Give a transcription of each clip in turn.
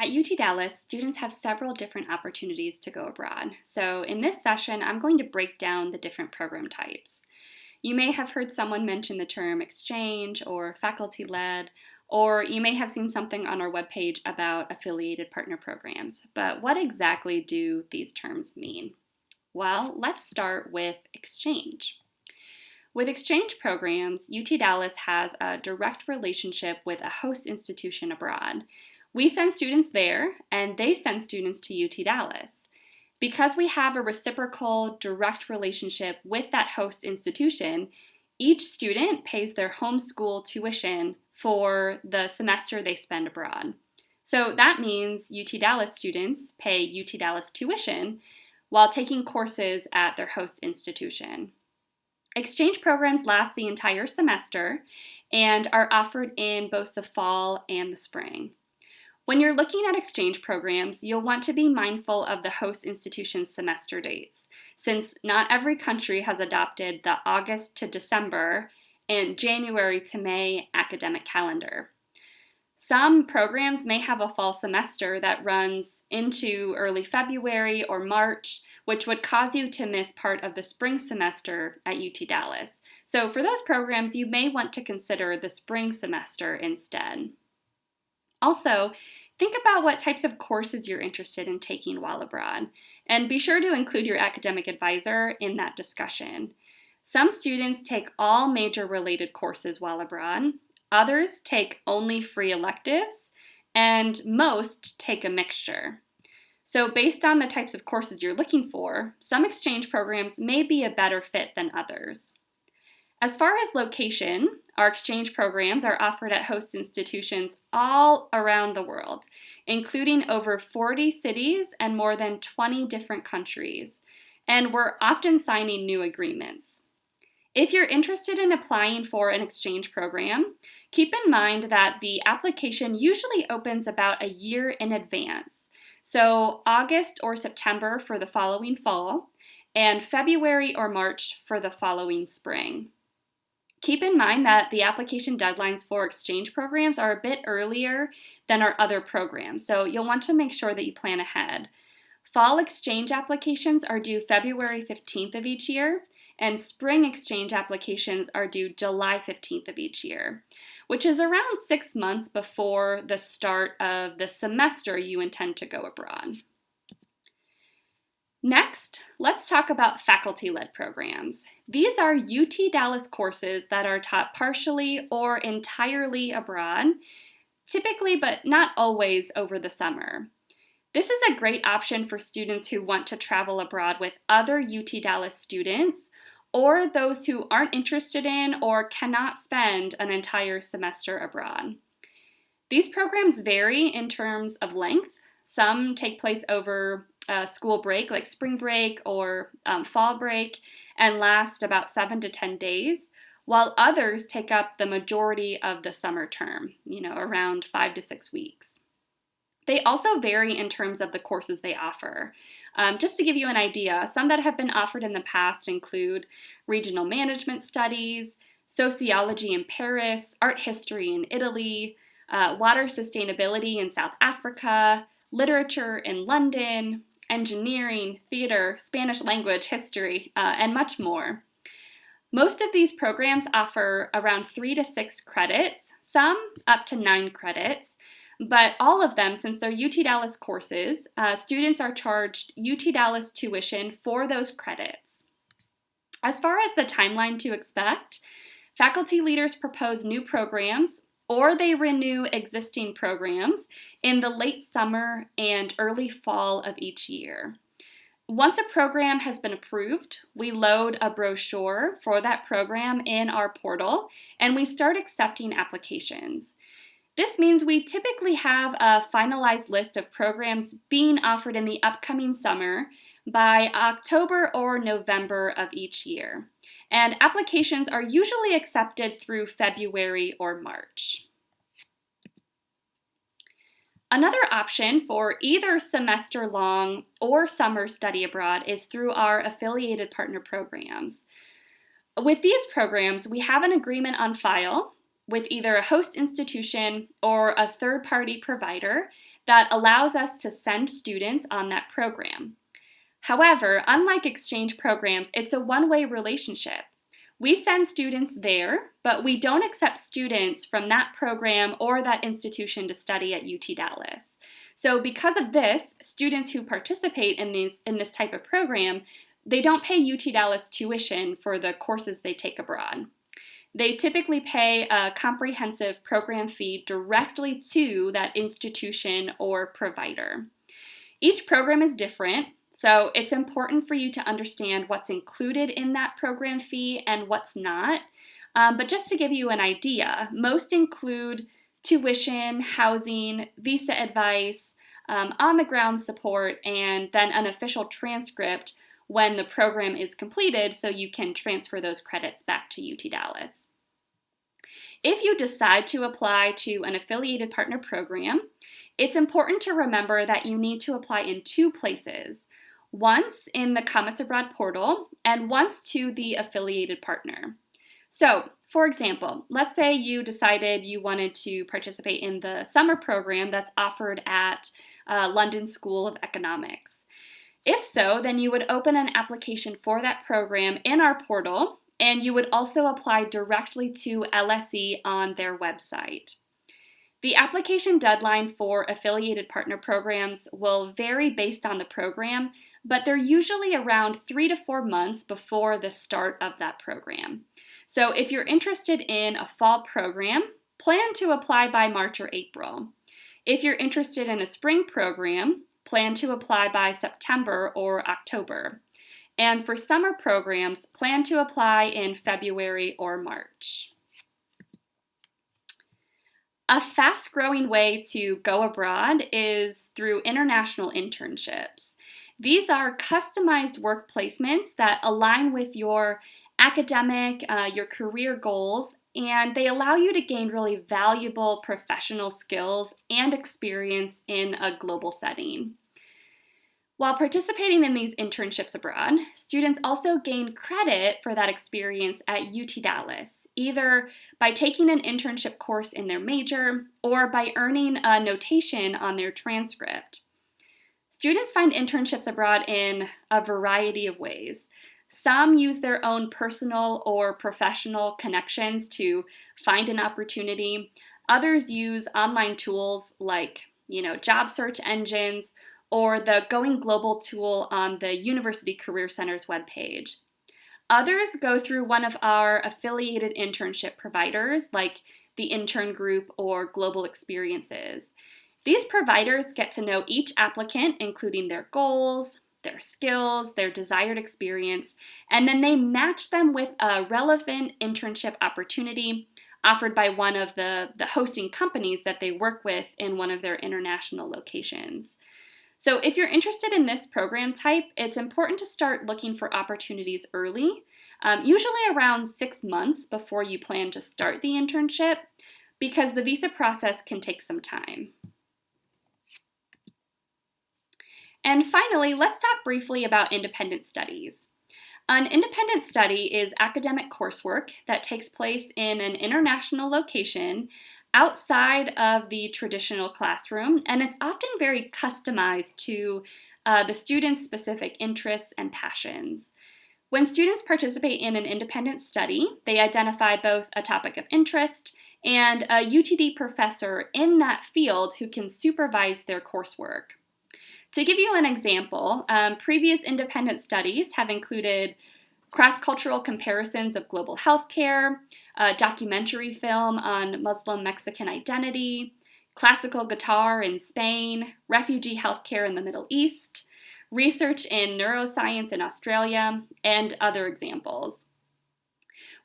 At UT Dallas, students have several different opportunities to go abroad. So in this session, I'm going to break down the different program types. You may have heard someone mention the term exchange or faculty-led, or you may have seen something on our webpage about affiliated partner programs. But what exactly do these terms mean? Well, let's start with exchange. With exchange programs, UT Dallas has a direct relationship with a host institution abroad. We send students there, and they send students to UT Dallas. Because we have a reciprocal, direct relationship with that host institution, each student pays their home school tuition for the semester they spend abroad. So that means UT Dallas students pay UT Dallas tuition while taking courses at their host institution. Exchange programs last the entire semester and are offered in both the fall and the spring. When you're looking at exchange programs, you'll want to be mindful of the host institution's semester dates, since not every country has adopted the August to December and January to May academic calendar. Some programs may have a fall semester that runs into early February or March, which would cause you to miss part of the spring semester at UT Dallas. So for those programs, you may want to consider the spring semester instead. Also, think about what types of courses you're interested in taking while abroad, and be sure to include your academic advisor in that discussion. Some students take all major related courses while abroad, others take only free electives, and most take a mixture. So based on the types of courses you're looking for, some exchange programs may be a better fit than others. As far as location, our exchange programs are offered at host institutions all around the world, including over 40 cities and more than 20 different countries, and we're often signing new agreements. If you're interested in applying for an exchange program, keep in mind that the application usually opens about a year in advance, so August or September for the following fall, and February or March for the following spring. Keep in mind that the application deadlines for exchange programs are a bit earlier than our other programs, so you'll want to make sure that you plan ahead. Fall exchange applications are due February 15th of each year, and spring exchange applications are due July 15th of each year, which is around 6 months before the start of the semester you intend to go abroad. Next, let's talk about faculty-led programs. These are UT Dallas courses that are taught partially or entirely abroad, typically but not always over the summer. This is a great option for students who want to travel abroad with other UT Dallas students or those who aren't interested in or cannot spend an entire semester abroad. These programs vary in terms of length. Some take place over school break, like spring break or fall break, and last about 7 to 10 days, while others take up the majority of the summer term, around 5 to 6 weeks. They also vary in terms of the courses they offer. Just to give you an idea, some that have been offered in the past include regional management studies, sociology in Paris, art history in Italy, water sustainability in South Africa, literature in London, engineering, theater, Spanish language, history, and much more. Most of these programs offer around 3 to 6 credits, some up to 9 credits, but all of them, since they're UT Dallas courses, students are charged UT Dallas tuition for those credits. As far as the timeline to expect, faculty leaders propose new programs or they renew existing programs in the late summer and early fall of each year. Once a program has been approved, we load a brochure for that program in our portal and we start accepting applications. This means we typically have a finalized list of programs being offered in the upcoming summer by October or November of each year, and applications are usually accepted through February or March. Another option for either semester-long or summer study abroad is through our affiliated partner programs. With these programs, we have an agreement on file with either a host institution or a third-party provider that allows us to send students on that program. However, unlike exchange programs, it's a one-way relationship. We send students there, but we don't accept students from that program or that institution to study at UT Dallas. So because of this, students who participate in this type of program, they don't pay UT Dallas tuition for the courses they take abroad. They typically pay a comprehensive program fee directly to that institution or provider. Each program is different, so it's important for you to understand what's included in that program fee and what's not. But just to give you an idea, most include tuition, housing, visa advice, on-the-ground support, and then an official transcript when the program is completed so you can transfer those credits back to UT Dallas. If you decide to apply to an affiliated partner program, it's important to remember that you need to apply in two places, once in the Comets Abroad portal and once to the affiliated partner. So, for example, let's say you decided you wanted to participate in the summer program that's offered at London School of Economics. If so, then you would open an application for that program in our portal, and you would also apply directly to LSE on their website. The application deadline for affiliated partner programs will vary based on the program, but they're usually around 3 to 4 months before the start of that program. So if you're interested in a fall program, plan to apply by March or April. If you're interested in a spring program, plan to apply by September or October. And for summer programs, plan to apply in February or March. A fast-growing way to go abroad is through international internships. These are customized work placements that align with your academic, your career goals, and they allow you to gain really valuable professional skills and experience in a global setting. While participating in these internships abroad, students also gain credit for that experience at UT Dallas, either by taking an internship course in their major or by earning a notation on their transcript. Students find internships abroad in a variety of ways. Some use their own personal or professional connections to find an opportunity. Others use online tools like, job search engines or the Going Global tool on the University Career Center's webpage. Others go through one of our affiliated internship providers like the Intern Group or Global Experiences. These providers get to know each applicant, including their goals, their skills, their desired experience, and then they match them with a relevant internship opportunity offered by one of the hosting companies that they work with in one of their international locations. So if you're interested in this program type, it's important to start looking for opportunities early, usually around 6 months before you plan to start the internship, because the visa process can take some time. And finally, let's talk briefly about independent studies. An independent study is academic coursework that takes place in an international location outside of the traditional classroom, and it's often very customized to the students' specific interests and passions. When students participate in an independent study, they identify both a topic of interest and a UTD professor in that field who can supervise their coursework. To give you an example, previous independent studies have included cross-cultural comparisons of global healthcare, a documentary film on Muslim-Mexican identity, classical guitar in Spain, refugee healthcare in the Middle East, research in neuroscience in Australia, and other examples.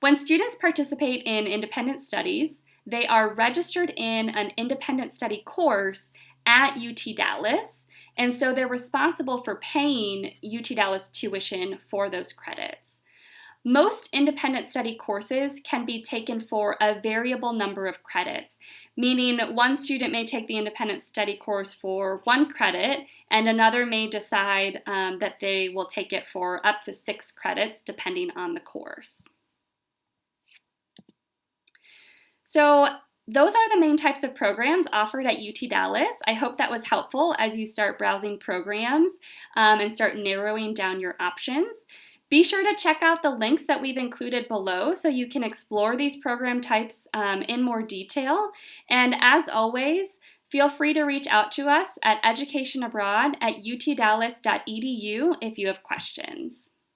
When students participate in independent studies, they are registered in an independent study course at UT Dallas, and so they're responsible for paying UT Dallas tuition for those credits. Most independent study courses can be taken for a variable number of credits, meaning one student may take the independent study course for 1 credit, and another may decide that they will take it for up to 6 credits, depending on the course. So those are the main types of programs offered at UT Dallas. I hope that was helpful as you start browsing programs and start narrowing down your options. Be sure to check out the links that we've included below so you can explore these program types in more detail. And as always, feel free to reach out to us at educationabroad@utdallas.edu if you have questions.